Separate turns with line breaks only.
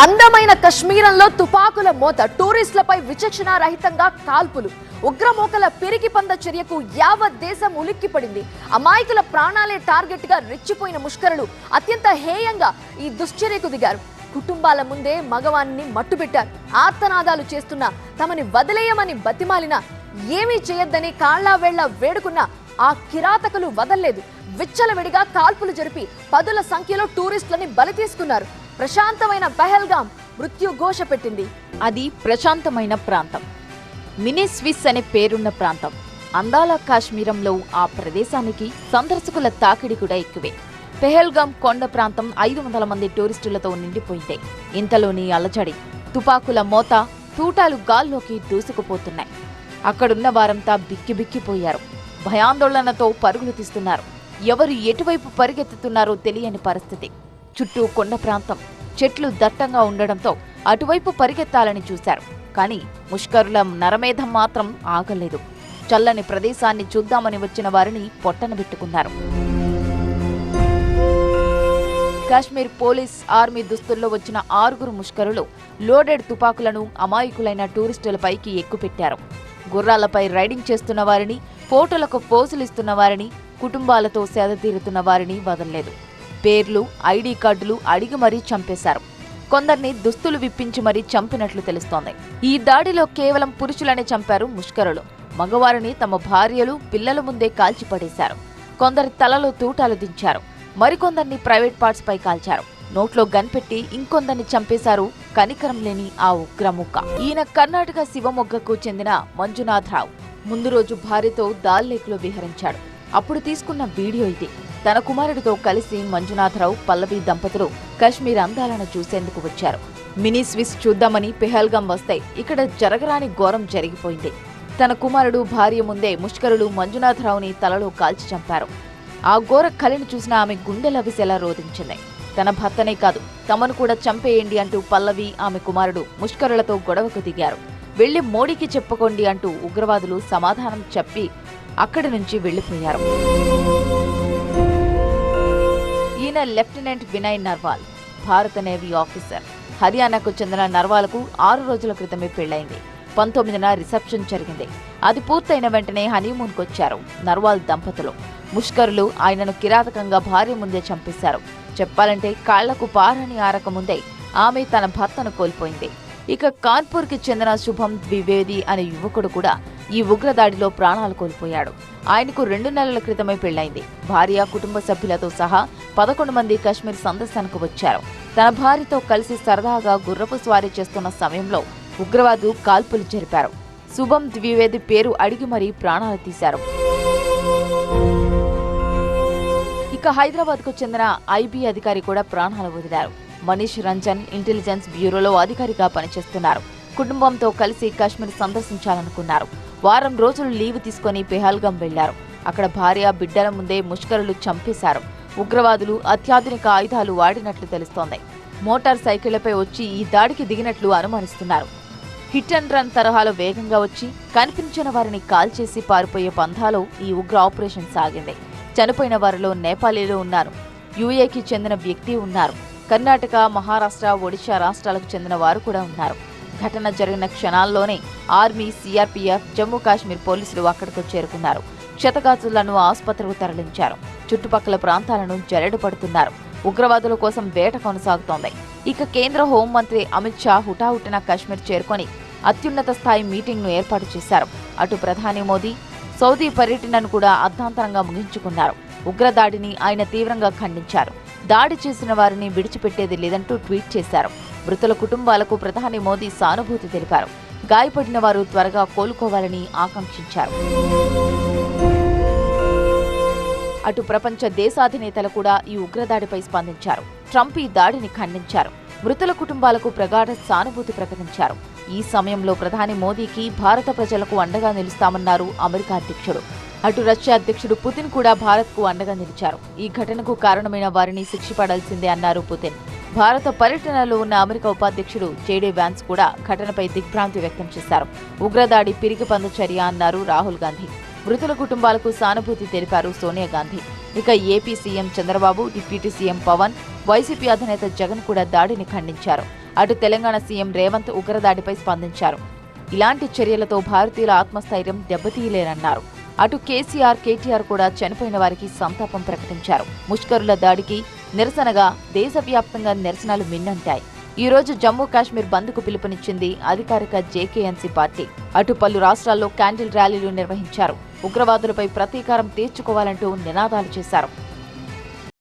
అందమైన కశ్మీరంలో తుపాకుల మోత, టూరిస్టులపై విచక్షణ రహితంగా కాల్పులు, ఉగ్రమోకల పిరికి పంద చర్యకు యావత్ దేశం ఉలిక్కిపడింది. అమాయకుల ప్రాణాలే టార్గెట్ గా రెచ్చిపోయిన ముష్కరులు అత్యంత హేయంగా ఈ దుశ్చర్యకు దిగారు. కుటుంబాల ముందే మగవాన్ని మట్టుబెట్టారు. ఆర్తనాదాలు చేస్తున్నా, తమని వదిలేయమని బతిమాలినా, ఏమీ చేయొద్దని కాళ్లా వేళ్ల వేడుకున్నా ఆ కిరాతకులు వదల్లేదు. విచ్చలవిడిగా కాల్పులు జరిపి పదుల సంఖ్యలో టూరిస్టులని బలి తీసుకున్నారు. ప్రశాంతమైన పహల్గాం మృత్యు ఘోష పెట్టింది.
అది ప్రశాంతమైన ప్రాంతం, మినీ స్విస్ అనే పేరున్న ప్రాంతం. అందాల కాశ్మీరంలో ఆ ప్రదేశానికి సందర్శకుల తాకిడి కూడా ఎక్కువే. పెహల్గాం కొండ ప్రాంతం 500 మంది టూరిస్టులతో నిండిపోయింది. ఇంతలోని అలజడి, తుపాకుల మోత, తూటాలు గాల్లోకి దూసుకుపోతున్నాయి. అక్కడున్న వారంతా బిక్కిబిక్కిపోయారు. భయాందోళనతో పరుగులు తీస్తున్నారు. ఎవరు ఎటువైపు పరిగెత్తుతున్నారో తెలియని పరిస్థితి. చుట్టూ కొండ ప్రాంతం, చెట్లు దట్టంగా ఉండడంతో అటువైపు పరిగెత్తాలని చూశారు. కానీ ముష్కరుల నరమేధం మాత్రం ఆగలేదు. చల్లని ప్రదేశాన్ని చూద్దామని వచ్చిన వారిని పొట్టనబెట్టుకున్నారు. కాశ్మీర్ పోలీస్, ఆర్మీ దుస్తుల్లో వచ్చిన 6 ముష్కరులు లోడెడ్ తుపాకులను అమాయకులైన టూరిస్టులపైకి ఎక్కుపెట్టారు. గుర్రాలపై రైడింగ్ చేస్తున్న వారిని, ఫోటోలకు పోజులిస్తున్న వారిని, కుటుంబాలతో సేదతీరుతున్న వారిని వదల్లేదు. పేర్లు, ఐడీ కార్డులు అడిగి మరీ చంపేశారు. కొందరిని దుస్తులు విప్పించి మరీ చంపినట్లు తెలుస్తోంది. ఈ దాడిలో కేవలం పురుషులనే చంపారు ముష్కరులు. మగవారిని తమ భార్యలు, పిల్లల ముందే కాల్చిపడేశారు. కొందరి తలలో తూటాలు దించారు. మరికొందరిని ప్రైవేట్ పార్ట్స్ పై కాల్చారు. నోట్లో గన్ పెట్టి ఇంకొందరిని చంపేశారు కనికరం లేని ఆ ఉగ్రముక్క. ఈయన కర్ణాటక శివమొగ్గకు చెందిన మంజునాథరావు. ముందు రోజు భార్యతో దాల్ లేక్లో విహరించాడు. అప్పుడు తీసుకున్న వీడియో ఇది. తన కుమారుడితో కలిసి మంజునాథరావు, పల్లవి దంపతులు కశ్మీర్ అందాలను చూసేందుకు వచ్చారు. మినీ స్విస్ చూద్దామని పెహల్గాం వస్తే ఇక్కడ జరగరాని ఘోరం జరిగిపోయింది. తన కుమారుడు, భార్య ముందే ముష్కరులు మంజునాథరావుని తలలో కాల్చి చంపారు. ఆ ఘోర కలిని చూసిన ఆమె గుండెలవిసేలా రోధించింది. తన భర్తనే కాదు, తమను కూడా చంపేయండి అంటూ పల్లవి, ఆమె కుమారుడు ముష్కరులతో గొడవకు దిగారు. వెళ్లి మోడీకి చెప్పుకోండి అంటూ ఉగ్రవాదులు సమాధానం చెప్పి అక్కడి నుంచి వెళ్లిపోయారు. ఈయన లెఫ్టినెంట్ వినయ్ నర్వాల్, భారత నేవీ ఆఫీసర్. హర్యానాకు చెందిన నర్వాల్కు 6 రోజుల క్రితమే పెళ్లైంది. 19న రిసెప్షన్ జరిగింది. అది పూర్తయిన వెంటనే హనీమూన్కొచ్చారు నర్వాల్ దంపతులు. ముష్కరులు ఆయనను కిరాతకంగా భార్య ముందే చంపేశారు. చెప్పాలంటే కాళ్లకు పారని ఆరకముందే ఆమె తన భర్తను కోల్పోయింది. ఇక కాన్పూర్కి చెందిన శుభం ద్వివేది అనే యువకుడు కూడా ఈ ఉగ్రదాడిలో ప్రాణాలు కోల్పోయాడు. ఆయనకు 2 నెలల క్రితమే పెళ్లైంది. భార్య, కుటుంబ సభ్యులతో సహా 11 మంది కశ్మీర్ సందర్శనకు వచ్చారు. తన భార్యతో కలిసి సరదాగా గుర్రపు స్వారీ చేస్తున్న సమయంలో ఉగ్రవాదులు కాల్పులు జరిపారు. శుభం ద్వివేది పేరు అడిగి మరీ ప్రాణాలు తీశారు. ఇక హైదరాబాద్కు చెందిన ఐబీ అధికారి కూడా ప్రాణాలు వదిలారు. మనీష్ రంజన్ ఇంటెలిజెన్స్ బ్యూరోలో అధికారిగా పనిచేస్తున్నారు. కుటుంబంతో కలిసి కశ్మీర్ సందర్శించాలనుకున్నారు. వారం రోజులు లీవ్ తీసుకుని పెహల్గాం వెళ్లారు. అక్కడ భార్య, బిడ్డల ముందే ముష్కరులు చంపేశారు. ఉగ్రవాదులు అత్యాధునిక ఆయుధాలు వాడినట్లు తెలుస్తోంది. మోటార్ సైకిళ్లపై వచ్చి ఈ దాడికి దిగినట్లు అనుమానిస్తున్నారు. హిట్ అండ్ రన్ తరహాలో వేగంగా వచ్చి కనిపించిన వారిని కాల్చేసి పారిపోయే పంథాలో ఈ ఉగ్ర ఆపరేషన్ సాగింది. చనిపోయిన వారిలో నేపాలీలు ఉన్నారు, యూఏకి చెందిన వ్యక్తి ఉన్నారు, కర్ణాటక, మహారాష్ట్ర, ఒడిశా రాష్ట్రాలకు చెందిన వారు కూడా ఉన్నారు. ఘటన జరిగిన క్షణాల్లోనే ఆర్మీ, సిఆర్పీఎఫ్, జమ్మూ కాశ్మీర్ పోలీసులు అక్కడికి చేరుకున్నారు. క్షతగాతులను ఆసుపత్రికి తరలించారు. చుట్టుపక్కల ప్రాంతాలను జల్లెడ పడుతున్నారు. ఉగ్రవాదుల కోసం వేట కొనసాగుతోంది. ఇక కేంద్ర హోంమంత్రి అమిత్ షా హుటాహుటిన కశ్మీర్ చేరుకొని అత్యున్నత స్థాయి మీటింగ్ను ఏర్పాటు చేశారు. అటు ప్రధాని మోదీ సౌదీ పర్యటనను కూడా అర్ధాంతరంగా ముగించుకున్నారు. ఉగ్రదాడిని ఆయన తీవ్రంగా ఖండించారు. దాడి చేసిన వారిని విడిచిపెట్టేది లేదంటూ ట్వీట్ చేశారు. మృతుల కుటుంబాలకు ప్రధాని మోదీ సానుభూతి తెలిపారు. గాయపడిన వారు త్వరగా కోలుకోవాలని ఆకాంక్షించారు. అటు ప్రపంచ దేశాధినేతలు కూడా ఈ ఉగ్రదాడిపై స్పందించారు. ట్రంప్ ఈ దాడిని ఖండించారు. మృతుల కుటుంబాలకు ప్రగాఢ సానుభూతి ప్రకటించారు. ఈ సమయంలో ప్రధాని మోదీకి భారత ప్రజలకు అండగా నిలుస్తామన్నారు అమెరికా అధ్యక్షుడు. అటు రష్యా అధ్యక్షుడు పుతిన్ కూడా భారత్కు అండగా నిలిచారు. ఈ ఘటనకు కారణమైన వారిని శిక్షపడాల్సిందే అన్నారు పుతిన్. భారత పర్యటనలో ఉన్న అమెరికా ఉపాధ్యక్షుడు జేడీ వ్యాన్స్ కూడా ఘటనపై దిగ్భ్రాంతి వ్యక్తం చేశారు. ఉగ్రదాడి పిరికి పంద చర్య అన్నారు రాహుల్ గాంధీ. మృతుల కుటుంబాలకు సానుభూతి తెలిపారు సోనియా గాంధీ. ఇక AP CM Chandrababu, deputy CM Pawan, YCP అధినేత జగన్ కూడా దాడిని ఖండించారు. అటు తెలంగాణ సీఎం రేవంత్ ఉగ్రదాడిపై స్పందించారు. ఇలాంటి చర్యలతో భారతీయుల ఆత్మస్థైర్యం దెబ్బతీయలేరన్నారు. అటు కేసీఆర్, కేటీఆర్ కూడా చనిపోయిన వారికి సంతాపం ప్రకటించారు. ముష్కరుల దాడికి నిరసనగా దేశవ్యాప్తంగా నిరసనలు మిన్నంటాయి. ఈ రోజు జమ్మూ కాశ్మీర్ బంద్కు పిలుపునిచ్చింది అధికారిక జేకేఎన్సీ పార్టీ. అటు పలు రాష్ట్రాల్లో క్యాండిల్ ర్యాలీలు నిర్వహించారు. ఉగ్రవాదులపై ప్రతీకారం తీర్చుకోవాలంటూ నినాదాలు చేశారు.